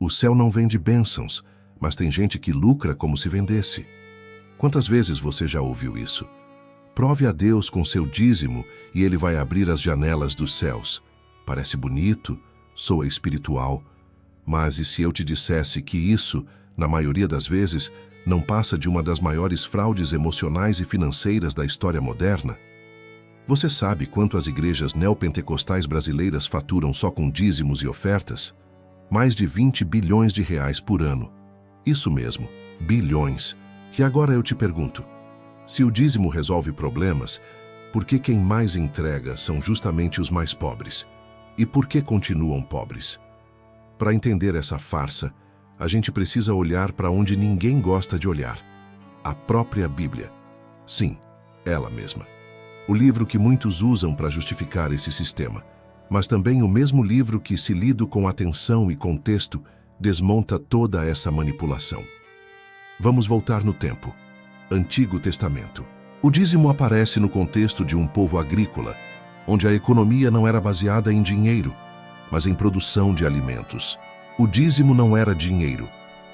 O céu não vende bênçãos, mas tem gente que lucra como se vendesse. Quantas vezes você já ouviu isso? Prove a Deus com seu dízimo e Ele vai abrir as janelas dos céus. Parece bonito, soa espiritual, mas e se eu te dissesse que isso, na maioria das vezes, não passa de uma das maiores fraudes emocionais e financeiras da história moderna? Você sabe quanto as igrejas neopentecostais brasileiras faturam só com dízimos e ofertas? Mais de 20 bilhões de reais por ano. Isso mesmo, bilhões. E agora eu te pergunto, se o dízimo resolve problemas, por que quem mais entrega são justamente os mais pobres? E por que continuam pobres? Para entender essa farsa, a gente precisa olhar para onde ninguém gosta de olhar. A própria Bíblia. Sim, ela mesma. O livro que muitos usam para justificar esse sistema, mas também o mesmo livro que, se lido com atenção e contexto, desmonta toda essa manipulação. Vamos voltar no tempo. Antigo Testamento. O dízimo aparece no contexto de um povo agrícola, onde a economia não era baseada em dinheiro, mas em produção de alimentos. O dízimo não era dinheiro,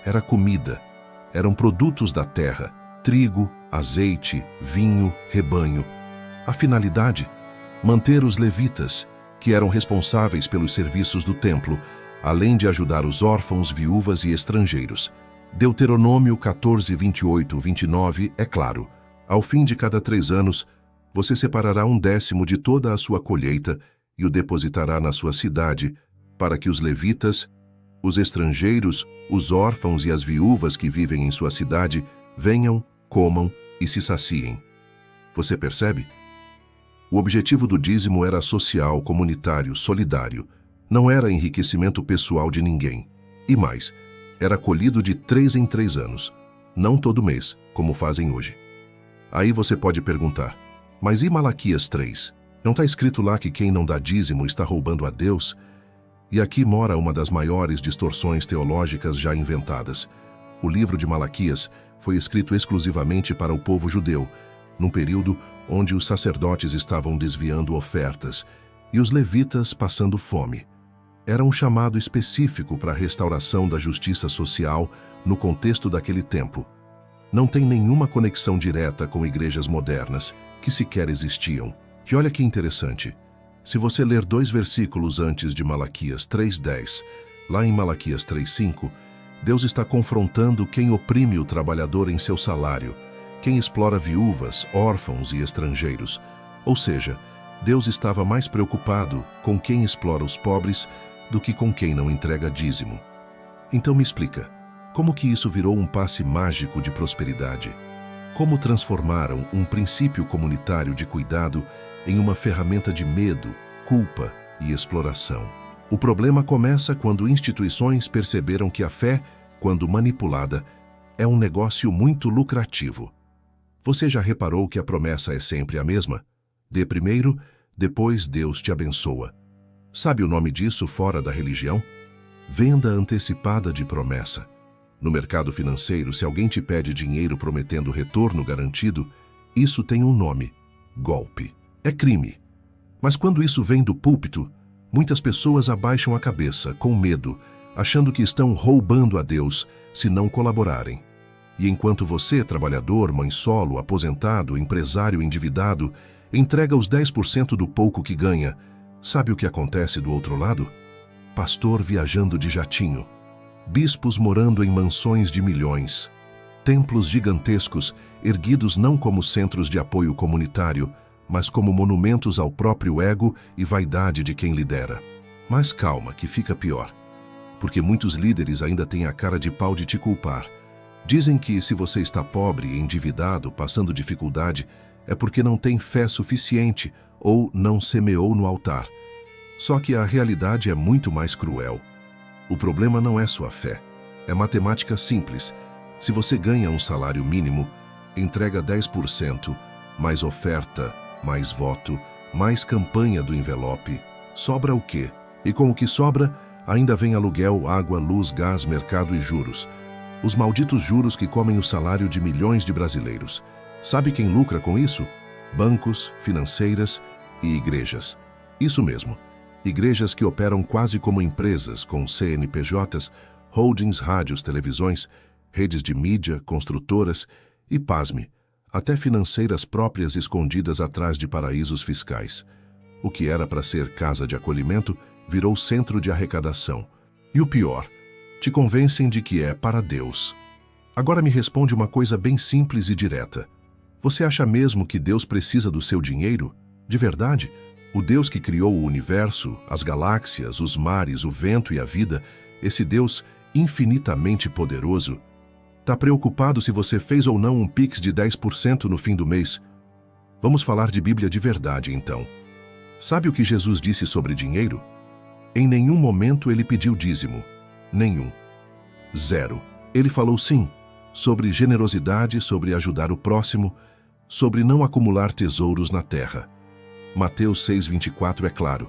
era comida. Eram produtos da terra, trigo, azeite, vinho, rebanho. A finalidade? Manter os levitas, que eram responsáveis pelos serviços do templo, além de ajudar os órfãos, viúvas e estrangeiros. Deuteronômio 14, 28, 29 é claro. Ao fim de cada 3 anos, você separará 1/10 de toda a sua colheita e o depositará na sua cidade, para que os levitas, os estrangeiros, os órfãos e as viúvas que vivem em sua cidade venham, comam e se saciem. Você percebe? O objetivo do dízimo era social, comunitário, solidário. Não era enriquecimento pessoal de ninguém. E mais, era colhido de 3 em 3 anos, não todo mês, como fazem hoje. Aí você pode perguntar, mas e Malaquias 3? Não está escrito lá que quem não dá dízimo está roubando a Deus? E aqui mora uma das maiores distorções teológicas já inventadas. O livro de Malaquias foi escrito exclusivamente para o povo judeu, num período onde os sacerdotes estavam desviando ofertas e os levitas passando fome. Era um chamado específico para a restauração da justiça social no contexto daquele tempo. Não tem nenhuma conexão direta com igrejas modernas, que sequer existiam. E olha que interessante. Se você ler 2 versículos antes de Malaquias 3:10, lá em Malaquias 3:5, Deus está confrontando quem oprime o trabalhador em seu salário, quem explora viúvas, órfãos e estrangeiros. Ou seja, Deus estava mais preocupado com quem explora os pobres do que com quem não entrega dízimo. Então me explica, como que isso virou um passe mágico de prosperidade? Como transformaram um princípio comunitário de cuidado em uma ferramenta de medo, culpa e exploração? O problema começa quando instituições perceberam que a fé, quando manipulada, é um negócio muito lucrativo. Você já reparou que a promessa é sempre a mesma? Dê primeiro, depois Deus te abençoa. Sabe o nome disso fora da religião? Venda antecipada de promessa. No mercado financeiro, se alguém te pede dinheiro prometendo retorno garantido, isso tem um nome: golpe. É crime. Mas quando isso vem do púlpito, muitas pessoas abaixam a cabeça, com medo, achando que estão roubando a Deus se não colaborarem. E enquanto você, trabalhador, mãe solo, aposentado, empresário endividado, entrega os 10% do pouco que ganha, sabe o que acontece do outro lado? Pastor viajando de jatinho, bispos morando em mansões de milhões, templos gigantescos erguidos não como centros de apoio comunitário, mas como monumentos ao próprio ego e vaidade de quem lidera. Mas calma, que fica pior, porque muitos líderes ainda têm a cara de pau de te culpar. Dizem que se você está pobre, endividado, passando dificuldade, é porque não tem fé suficiente ou não semeou no altar. Só que a realidade é muito mais cruel. O problema não é sua fé. É matemática simples. Se você ganha um salário mínimo, entrega 10%, mais oferta, mais voto, mais campanha do envelope, sobra o quê? E com o que sobra, ainda vem aluguel, água, luz, gás, mercado e juros. Os malditos juros que comem o salário de milhões de brasileiros. Sabe quem lucra com isso? Bancos, financeiras e igrejas. Isso mesmo. Igrejas que operam quase como empresas, com CNPJs, holdings, rádios, televisões, redes de mídia, construtoras e, pasme, até financeiras próprias escondidas atrás de paraísos fiscais. O que era para ser casa de acolhimento virou centro de arrecadação. E o pior, te convencem de que é para Deus. Agora me responde uma coisa bem simples e direta. Você acha mesmo que Deus precisa do seu dinheiro? De verdade? O Deus que criou o universo, as galáxias, os mares, o vento e a vida, esse Deus infinitamente poderoso, está preocupado se você fez ou não um Pix de 10% no fim do mês? Vamos falar de Bíblia de verdade, então. Sabe o que Jesus disse sobre dinheiro? Em nenhum momento ele pediu dízimo. Nenhum. Zero. Ele falou sim, sobre generosidade, sobre ajudar o próximo, sobre não acumular tesouros na terra. Mateus 6,24 é claro.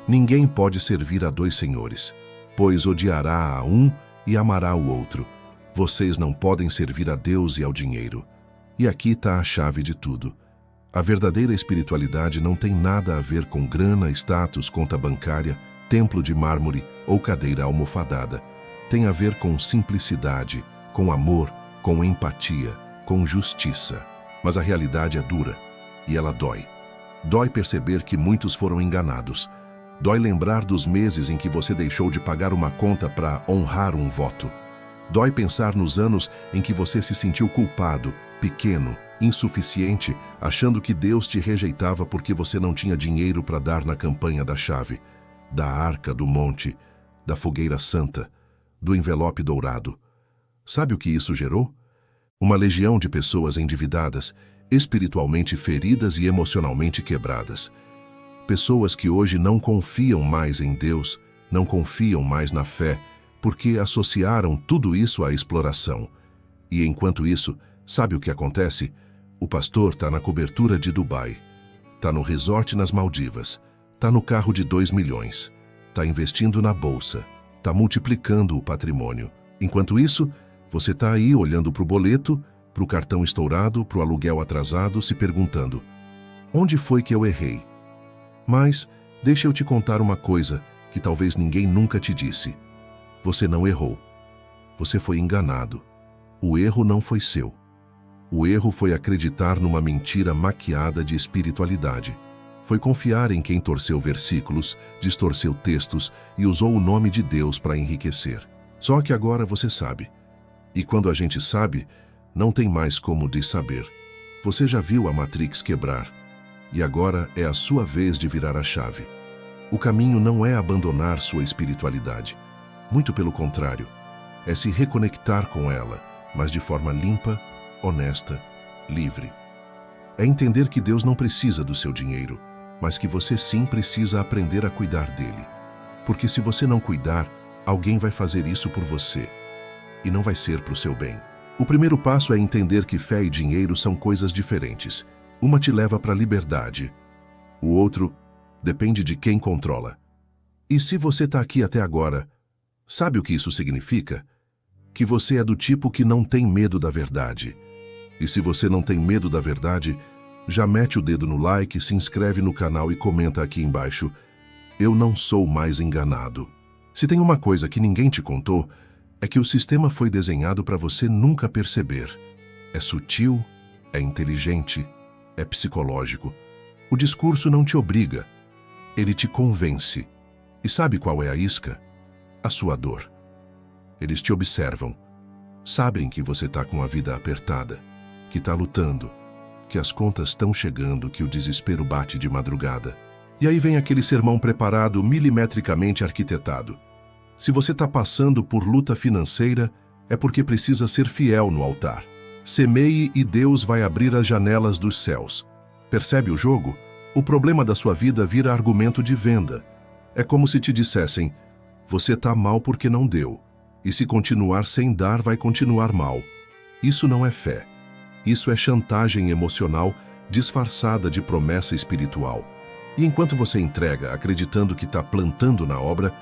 Ninguém pode servir a dois senhores, pois odiará a um e amará o outro. Vocês não podem servir a Deus e ao dinheiro. E aqui está a chave de tudo. A verdadeira espiritualidade não tem nada a ver com grana, status, conta bancária, templo de mármore ou cadeira almofadada. Tem a ver com simplicidade, com amor, com empatia, com justiça. Mas a realidade é dura e ela dói. Dói perceber que muitos foram enganados. Dói lembrar dos meses em que você deixou de pagar uma conta para honrar um voto. Dói pensar nos anos em que você se sentiu culpado, pequeno, insuficiente, achando que Deus te rejeitava porque você não tinha dinheiro para dar na campanha da chave, da arca do monte, da fogueira santa, do envelope dourado. Sabe o que isso gerou? Uma legião de pessoas endividadas, espiritualmente feridas e emocionalmente quebradas. Pessoas que hoje não confiam mais em Deus, não confiam mais na fé, porque associaram tudo isso à exploração. E enquanto isso, sabe o que acontece? O pastor está na cobertura de Dubai, está no resort nas Maldivas, está no carro de 2 milhões, está investindo na bolsa, está multiplicando o patrimônio. Enquanto isso, você está aí olhando para o boleto, para o cartão estourado, para o aluguel atrasado, se perguntando: onde foi que eu errei? Mas deixa eu te contar uma coisa que talvez ninguém nunca te disse. Você não errou. Você foi enganado. O erro não foi seu. O erro foi acreditar numa mentira maquiada de espiritualidade. Foi confiar em quem torceu versículos, distorceu textos e usou o nome de Deus para enriquecer. Só que agora você sabe. E quando a gente sabe, não tem mais como saber. Você já viu a Matrix quebrar. E agora é a sua vez de virar a chave. O caminho não é abandonar sua espiritualidade. Muito pelo contrário, é se reconectar com ela, mas de forma limpa, honesta, livre. É entender que Deus não precisa do seu dinheiro, mas que você sim precisa aprender a cuidar dele. Porque se você não cuidar, alguém vai fazer isso por você. E não vai ser para o seu bem. O primeiro passo é entender que fé e dinheiro são coisas diferentes. Uma te leva para a liberdade. O outro depende de quem controla. E se você está aqui até agora, sabe o que isso significa? Que você é do tipo que não tem medo da verdade. E se você não tem medo da verdade, já mete o dedo no like, se inscreve no canal e comenta aqui embaixo: eu não sou mais enganado. Se tem uma coisa que ninguém te contou, é que o sistema foi desenhado para você nunca perceber. É sutil, é inteligente, é psicológico. O discurso não te obriga, ele te convence. E sabe qual é a isca? A sua dor. Eles te observam, sabem que você está com a vida apertada, que está lutando, que as contas estão chegando, que o desespero bate de madrugada. E aí vem aquele sermão preparado, milimetricamente arquitetado. Se você está passando por luta financeira, é porque precisa ser fiel no altar. Semeie e Deus vai abrir as janelas dos céus. Percebe o jogo? O problema da sua vida vira argumento de venda. É como se te dissessem: você está mal porque não deu. E se continuar sem dar, vai continuar mal. Isso não é fé. Isso é chantagem emocional disfarçada de promessa espiritual. E enquanto você entrega, acreditando que está plantando na obra,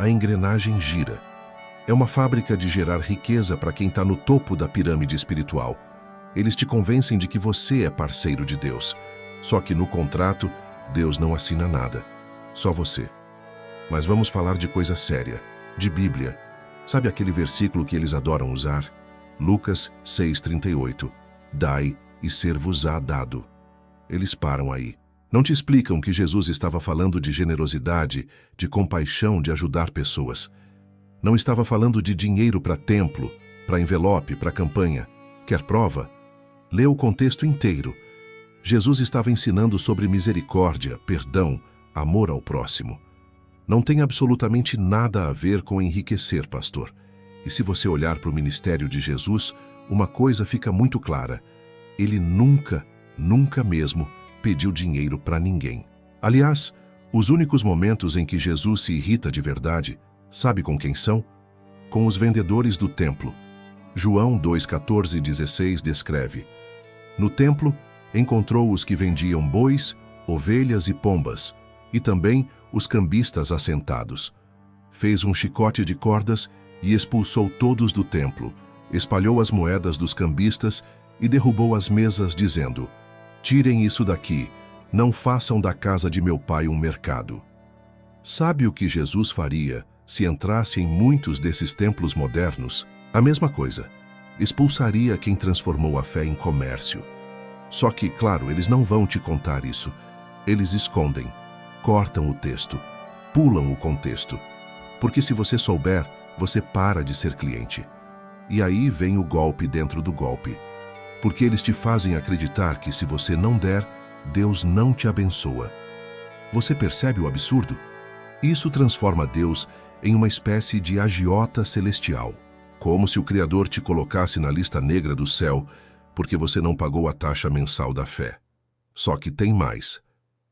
a engrenagem gira. É uma fábrica de gerar riqueza para quem está no topo da pirâmide espiritual. Eles te convencem de que você é parceiro de Deus. Só que no contrato, Deus não assina nada. Só você. Mas vamos falar de coisa séria, de Bíblia. Sabe aquele versículo que eles adoram usar? Lucas 6,38. Dai e ser-vos-á dado. Eles param aí. Não te explicam que Jesus estava falando de generosidade, de compaixão, de ajudar pessoas. Não estava falando de dinheiro para templo, para envelope, para campanha. Quer prova? Lê o contexto inteiro. Jesus estava ensinando sobre misericórdia, perdão, amor ao próximo. Não tem absolutamente nada a ver com enriquecer, pastor. E se você olhar para o ministério de Jesus, uma coisa fica muito clara. Ele nunca mesmo pediu dinheiro para ninguém. Aliás, os únicos momentos em que Jesus se irrita de verdade, sabe com quem são? Com os vendedores do templo. João 2,14 e 16 descreve: no templo, encontrou os que vendiam bois, ovelhas e pombas, e também os cambistas assentados. Fez um chicote de cordas e expulsou todos do templo, espalhou as moedas dos cambistas e derrubou as mesas, dizendo: tirem isso daqui, não façam da casa de meu pai um mercado. Sabe o que Jesus faria se entrasse em muitos desses templos modernos? A mesma coisa. Expulsaria quem transformou a fé em comércio. Só que, claro, eles não vão te contar isso. Eles escondem, cortam o texto, pulam o contexto. Porque se você souber, você para de ser cliente. E aí vem o golpe dentro do golpe. Porque eles te fazem acreditar que se você não der, Deus não te abençoa. Você percebe o absurdo? Isso transforma Deus em uma espécie de agiota celestial, como se o Criador te colocasse na lista negra do céu porque você não pagou a taxa mensal da fé. Só que tem mais.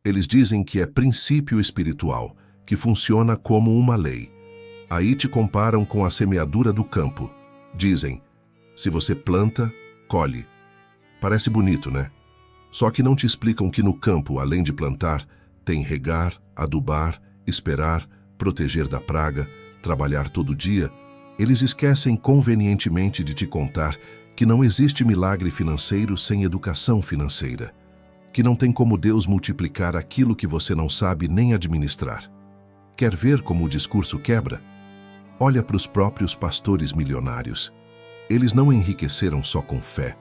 Eles dizem que é princípio espiritual, que funciona como uma lei. Aí te comparam com a semeadura do campo. Dizem, se você planta, colhe. Parece bonito, né? Só que não te explicam que no campo, além de plantar, tem regar, adubar, esperar, proteger da praga, trabalhar todo dia. Eles esquecem convenientemente de te contar que não existe milagre financeiro sem educação financeira, que não tem como Deus multiplicar aquilo que você não sabe nem administrar. Quer ver como o discurso quebra? Olha para os próprios pastores milionários. Eles não enriqueceram só com fé.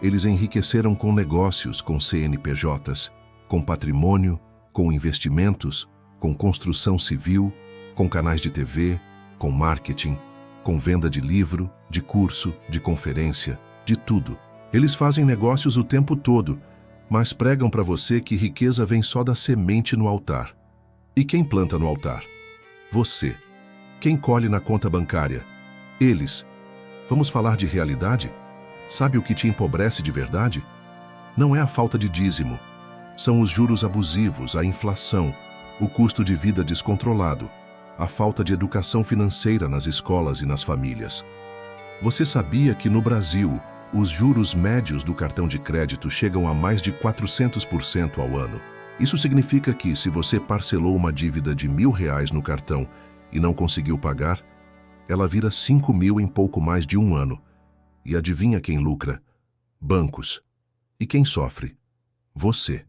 Eles enriqueceram com negócios, com CNPJs, com patrimônio, com investimentos, com construção civil, com canais de TV, com marketing, com venda de livro, de curso, de conferência, de tudo. Eles fazem negócios o tempo todo, mas pregam para você que riqueza vem só da semente no altar. E quem planta no altar? Você. Quem colhe na conta bancária? Eles. Vamos falar de realidade? Sabe o que te empobrece de verdade? Não é a falta de dízimo. São os juros abusivos, a inflação, o custo de vida descontrolado, a falta de educação financeira nas escolas e nas famílias. Você sabia que no Brasil, os juros médios do cartão de crédito chegam a mais de 400% ao ano? Isso significa que, se você parcelou uma dívida de R$1.000 no cartão e não conseguiu pagar, ela vira 5.000 em pouco mais de um ano. E adivinha quem lucra? Bancos. E quem sofre? Você.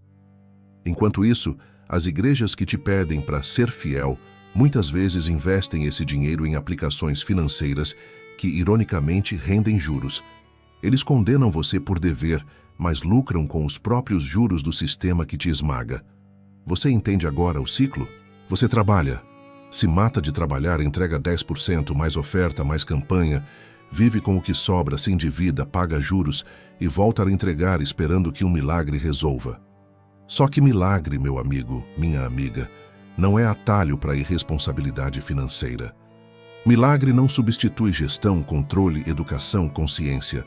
Enquanto isso, as igrejas que te pedem para ser fiel muitas vezes investem esse dinheiro em aplicações financeiras que, ironicamente, rendem juros. Eles condenam você por dever, mas lucram com os próprios juros do sistema que te esmaga. Você entende agora o ciclo? Você trabalha, se mata de trabalhar, entrega 10%, mais oferta, mais campanha, vive com o que sobra, se endivida, paga juros e volta a entregar esperando que um milagre resolva. Só que milagre, meu amigo, minha amiga, não é atalho para a irresponsabilidade financeira. Milagre não substitui gestão, controle, educação, consciência.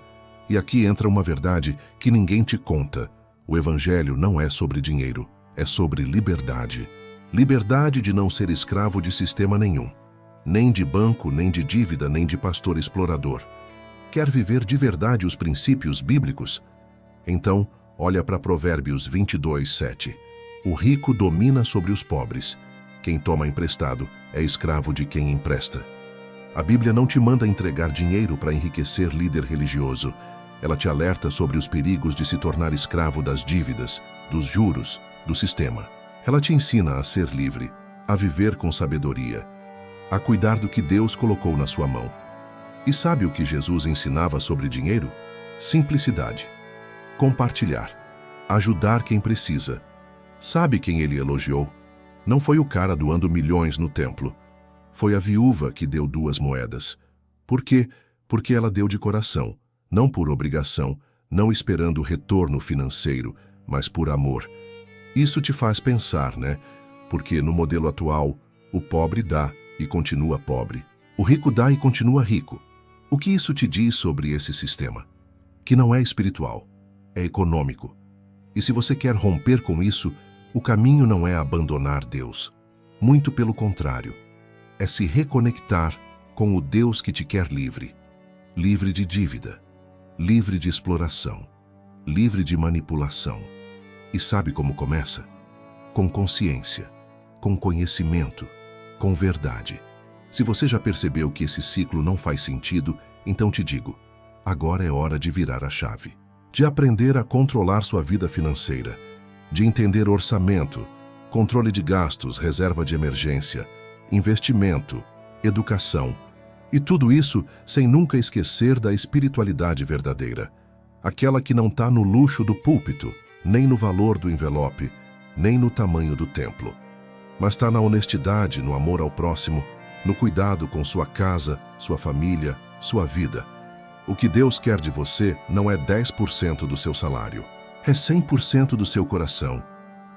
E aqui entra uma verdade que ninguém te conta. O Evangelho não é sobre dinheiro, é sobre liberdade. Liberdade de não ser escravo de sistema nenhum. Nem de banco, nem de dívida, nem de pastor explorador. Quer viver de verdade os princípios bíblicos? Então, olha para Provérbios 22:7. O rico domina sobre os pobres. Quem toma emprestado é escravo de quem empresta. A Bíblia não te manda entregar dinheiro para enriquecer líder religioso. Ela te alerta sobre os perigos de se tornar escravo das dívidas, dos juros, do sistema. Ela te ensina a ser livre, a viver com sabedoria, a cuidar do que Deus colocou na sua mão. E sabe o que Jesus ensinava sobre dinheiro? Simplicidade. Compartilhar. Ajudar quem precisa. Sabe quem ele elogiou? Não foi o cara doando milhões no templo. Foi a viúva que deu 2 moedas. Por quê? Porque ela deu de coração, não por obrigação, não esperando retorno financeiro, mas por amor. Isso te faz pensar, né? Porque no modelo atual, o pobre dá e continua pobre. O rico dá e continua rico. O que isso te diz sobre esse sistema? Que não é espiritual, é econômico. E se você quer romper com isso, o caminho não é abandonar Deus. Muito pelo contrário, é se reconectar com o Deus que te quer livre. Livre de dívida, livre de exploração, livre de manipulação. E sabe como começa? Com consciência, com conhecimento, com verdade. Se você já percebeu que esse ciclo não faz sentido, então te digo, agora é hora de virar a chave. De aprender a controlar sua vida financeira, de entender orçamento, controle de gastos, reserva de emergência, investimento, educação. E tudo isso sem nunca esquecer da espiritualidade verdadeira. Aquela que não está no luxo do púlpito, nem no valor do envelope, nem no tamanho do templo. Mas está na honestidade, no amor ao próximo, no cuidado com sua casa, sua família, sua vida. O que Deus quer de você não é 10% do seu salário. É 100% do seu coração,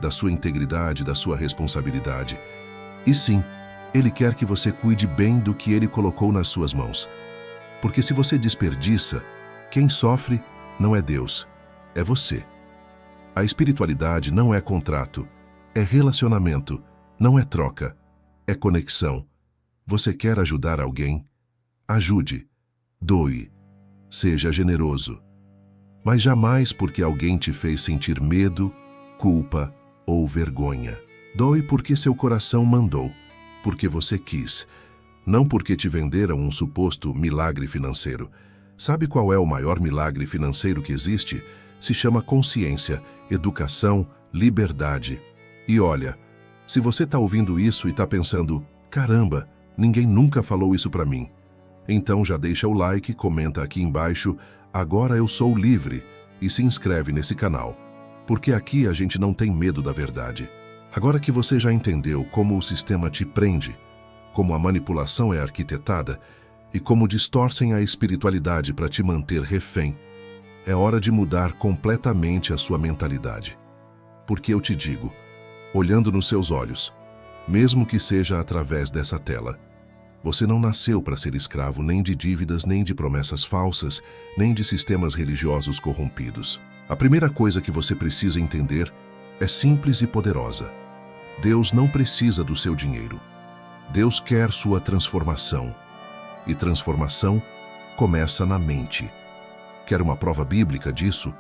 da sua integridade, da sua responsabilidade. E sim, Ele quer que você cuide bem do que Ele colocou nas suas mãos. Porque se você desperdiça, quem sofre não é Deus, é você. A espiritualidade não é contrato, é relacionamento, não é troca, é conexão. Você quer ajudar alguém? Ajude, doe, seja generoso. Mas jamais porque alguém te fez sentir medo, culpa ou vergonha. Doe porque seu coração mandou, porque você quis, não porque te venderam um suposto milagre financeiro. Sabe qual é o maior milagre financeiro que existe? Se chama consciência, educação, liberdade. E olha, se você está ouvindo isso e está pensando, caramba, ninguém nunca falou isso para mim. Então já deixa o like, comenta aqui embaixo, agora eu sou livre, e se inscreve nesse canal. Porque aqui a gente não tem medo da verdade. Agora que você já entendeu como o sistema te prende, como a manipulação é arquitetada e como distorcem a espiritualidade para te manter refém, é hora de mudar completamente a sua mentalidade. Porque eu te digo, olhando nos seus olhos, mesmo que seja através dessa tela, você não nasceu para ser escravo nem de dívidas, nem de promessas falsas, nem de sistemas religiosos corrompidos. A primeira coisa que você precisa entender é simples e poderosa. Deus não precisa do seu dinheiro. Deus quer sua transformação. E transformação começa na mente. Quer uma prova bíblica disso?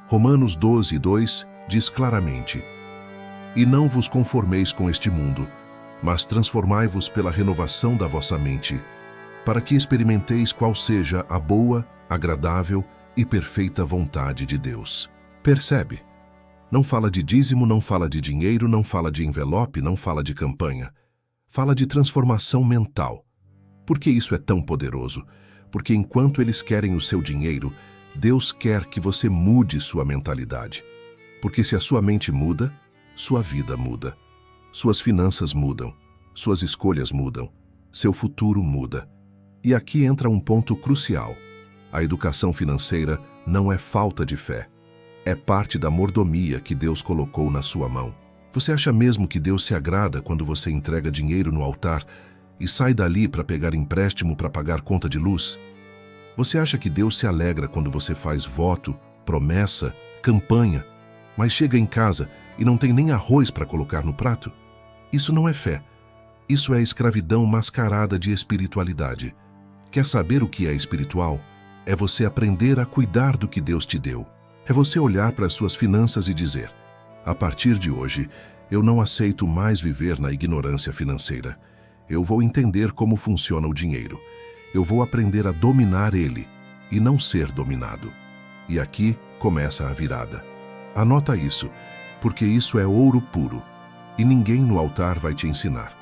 Romanos 12:2 diz claramente: E não vos conformeis com este mundo, mas transformai-vos pela renovação da vossa mente, para que experimenteis qual seja a boa, agradável e perfeita vontade de Deus. Percebe? Não fala de dízimo, não fala de dinheiro, não fala de envelope, não fala de campanha. Fala de transformação mental. Por que isso é tão poderoso? Porque enquanto eles querem o seu dinheiro, Deus quer que você mude sua mentalidade. Porque se a sua mente muda, sua vida muda. Suas finanças mudam, suas escolhas mudam, seu futuro muda. E aqui entra um ponto crucial. A educação financeira não é falta de fé. É parte da mordomia que Deus colocou na sua mão. Você acha mesmo que Deus se agrada quando você entrega dinheiro no altar e sai dali para pegar empréstimo para pagar conta de luz? Você acha que Deus se alegra quando você faz voto, promessa, campanha, mas chega em casa e não tem nem arroz para colocar no prato? Isso não é fé. Isso é escravidão mascarada de espiritualidade. Quer saber o que é espiritual? É você aprender a cuidar do que Deus te deu. É você olhar para as suas finanças e dizer: a partir de hoje, eu não aceito mais viver na ignorância financeira. Eu vou entender como funciona o dinheiro. Eu vou aprender a dominar ele e não ser dominado. E aqui começa a virada. Anota isso, porque isso é ouro puro e ninguém no altar vai te ensinar.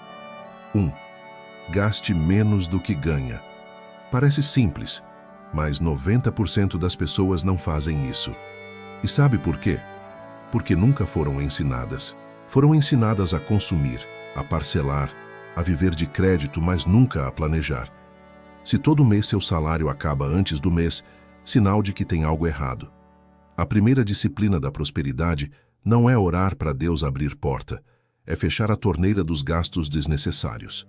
1. Gaste menos do que ganha. Parece simples, mas 90% das pessoas não fazem isso. E sabe por quê? Porque nunca foram ensinadas. Foram ensinadas a consumir, a parcelar, a viver de crédito, mas nunca a planejar. Se todo mês seu salário acaba antes do mês, sinal de que tem algo errado. A primeira disciplina da prosperidade não é orar para Deus abrir porta, é fechar a torneira dos gastos desnecessários.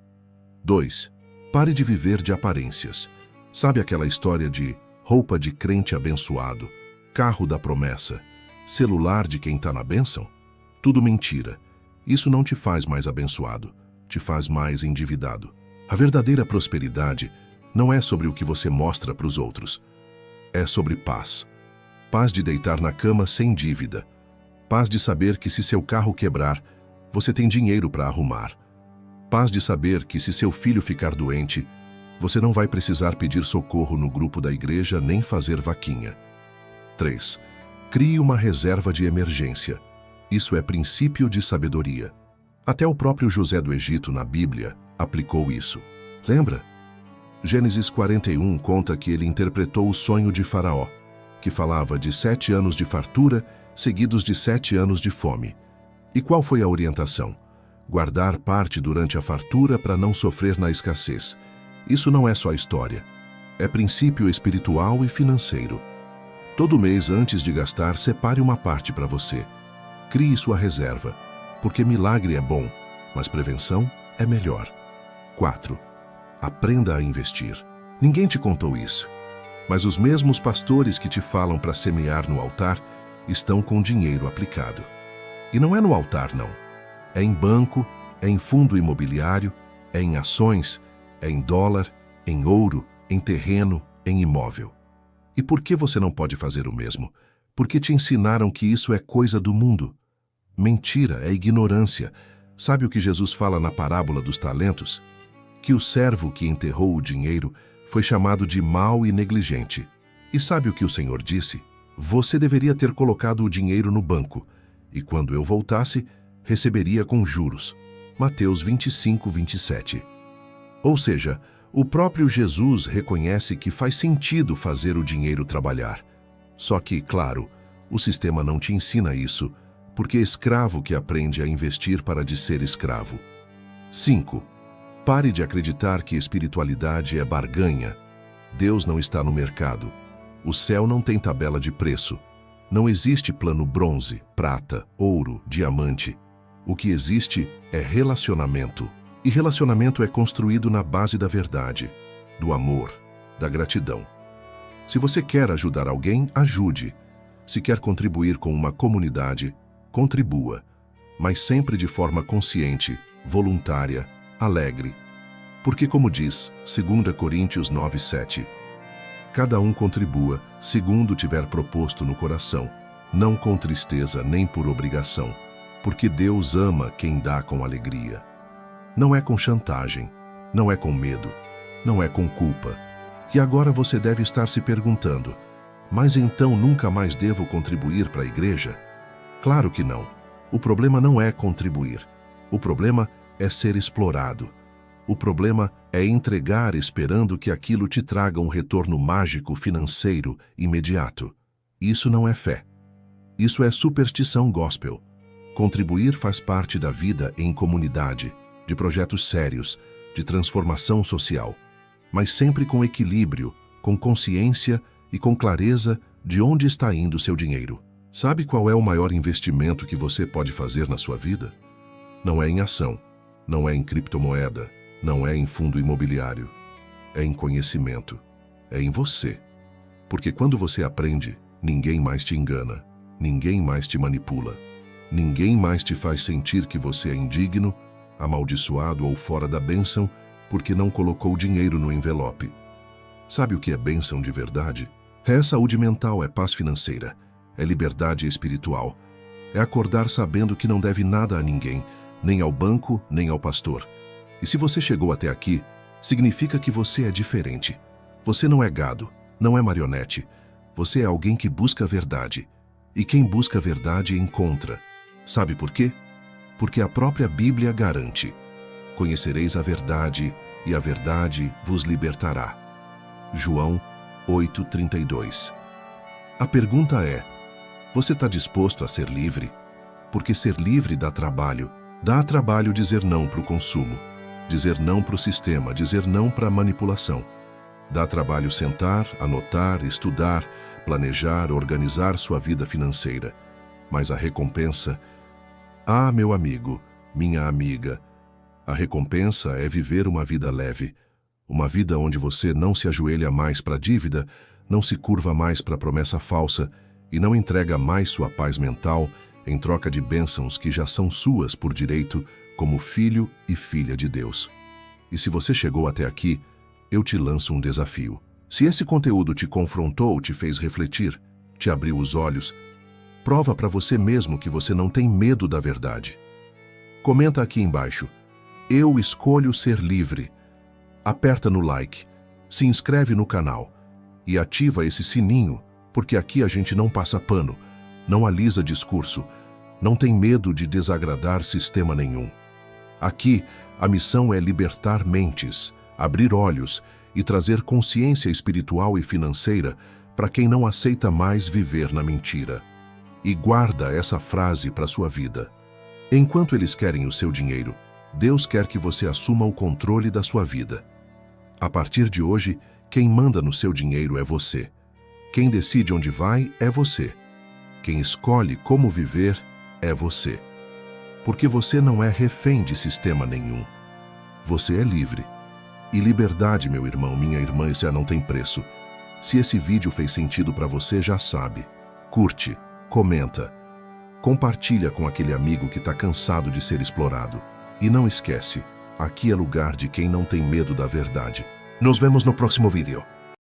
2. Pare de viver de aparências. Sabe aquela história de roupa de crente abençoado, carro da promessa, celular de quem está na bênção? Tudo mentira. Isso não te faz mais abençoado, te faz mais endividado. A verdadeira prosperidade não é sobre o que você mostra para os outros. É sobre paz. Paz de deitar na cama sem dívida. Paz de saber que se seu carro quebrar, você tem dinheiro para arrumar. Paz de saber que se seu filho ficar doente, você não vai precisar pedir socorro no grupo da igreja nem fazer vaquinha. 3. Crie uma reserva de emergência. Isso é princípio de sabedoria. Até o próprio José do Egito, na Bíblia, aplicou isso. Lembra? Gênesis 41 conta que ele interpretou o sonho de Faraó, que falava de 7 anos de fartura, seguidos de 7 anos de fome. E qual foi a orientação? Guardar parte durante a fartura para não sofrer na escassez. Isso não é só história. É princípio espiritual e financeiro. Todo mês, antes de gastar, separe uma parte para você. Crie sua reserva, porque milagre é bom, mas prevenção é melhor. 4. Aprenda a investir. Ninguém te contou isso, mas os mesmos pastores que te falam para semear no altar estão com dinheiro aplicado. E não é no altar, não. É em banco, é em fundo imobiliário, é em ações, é em dólar, em ouro, em terreno, em imóvel. E por que você não pode fazer o mesmo? Porque te ensinaram que isso é coisa do mundo. Mentira, é ignorância. Sabe o que Jesus fala na parábola dos talentos? Que o servo que enterrou o dinheiro foi chamado de mau e negligente. E sabe o que o Senhor disse? Você deveria ter colocado o dinheiro no banco, e quando eu voltasse, receberia com juros. Mateus 25, 27. Ou seja, o próprio Jesus reconhece que faz sentido fazer o dinheiro trabalhar. Só que, claro, o sistema não te ensina isso, porque é escravo que aprende a investir para de ser escravo. 5. Pare de acreditar que espiritualidade é barganha. Deus não está no mercado. O céu não tem tabela de preço. Não existe plano bronze, prata, ouro, diamante. O que existe é relacionamento. E relacionamento é construído na base da verdade, do amor, da gratidão. Se você quer ajudar alguém, ajude. Se quer contribuir com uma comunidade, contribua. Mas sempre de forma consciente, voluntária, alegre. Porque, como diz 2 Coríntios 9:7, cada um contribua segundo tiver proposto no coração, não com tristeza nem por obrigação, porque Deus ama quem dá com alegria. Não é com chantagem, não é com medo, não é com culpa. E agora você deve estar se perguntando, mas então nunca mais devo contribuir para a igreja? Claro que não. O problema não é contribuir. O problema é ser explorado. O problema é entregar esperando que aquilo te traga um retorno mágico financeiro imediato. Isso não é fé. Isso é superstição gospel. Contribuir faz parte da vida em comunidade, de projetos sérios, de transformação social, mas sempre com equilíbrio, com consciência e com clareza de onde está indo seu dinheiro. Sabe qual é o maior investimento que você pode fazer na sua vida? Não é em ação, não é em criptomoeda, não é em fundo imobiliário. É em conhecimento, é em você. Porque quando você aprende, ninguém mais te engana, ninguém mais te manipula, ninguém mais te faz sentir que você é indigno, amaldiçoado ou fora da bênção porque não colocou dinheiro no envelope. Sabe o que é bênção de verdade? É saúde mental, é paz financeira, é liberdade espiritual. É acordar sabendo que não deve nada a ninguém, nem ao banco, nem ao pastor. E se você chegou até aqui, significa que você é diferente. Você não é gado, não é marionete. Você é alguém que busca a verdade. E quem busca a verdade encontra. Sabe por quê? Porque a própria Bíblia garante: conhecereis a verdade, e a verdade vos libertará. João 8:32. A pergunta é: você está disposto a ser livre? Porque ser livre dá trabalho. Dá trabalho dizer não para o consumo, dizer não para o sistema, dizer não para a manipulação. Dá trabalho sentar, anotar, estudar, planejar, organizar sua vida financeira. Mas a recompensa... Ah, meu amigo, minha amiga, a recompensa é viver uma vida leve, uma vida onde você não se ajoelha mais para a dívida, não se curva mais para a promessa falsa e não entrega mais sua paz mental em troca de bênçãos que já são suas por direito como filho e filha de Deus. E se você chegou até aqui, eu te lanço um desafio. Se esse conteúdo te confrontou, te fez refletir, te abriu os olhos, prova para você mesmo que você não tem medo da verdade. Comenta aqui embaixo: eu escolho ser livre. Aperta no like, se inscreve no canal e ativa esse sininho, porque aqui a gente não passa pano, não alisa discurso, não tem medo de desagradar sistema nenhum. Aqui, a missão é libertar mentes, abrir olhos e trazer consciência espiritual e financeira para quem não aceita mais viver na mentira. E guarda essa frase para sua vida. Enquanto eles querem o seu dinheiro, Deus quer que você assuma o controle da sua vida. A partir de hoje, quem manda no seu dinheiro é você. Quem decide onde vai é você. Quem escolhe como viver é você. Porque você não é refém de sistema nenhum. Você é livre. E liberdade, meu irmão, minha irmã, isso já não tem preço. Se esse vídeo fez sentido para você, já sabe. Curte, comenta, compartilha com aquele amigo que está cansado de ser explorado. E não esquece, aqui é lugar de quem não tem medo da verdade. Nos vemos no próximo vídeo.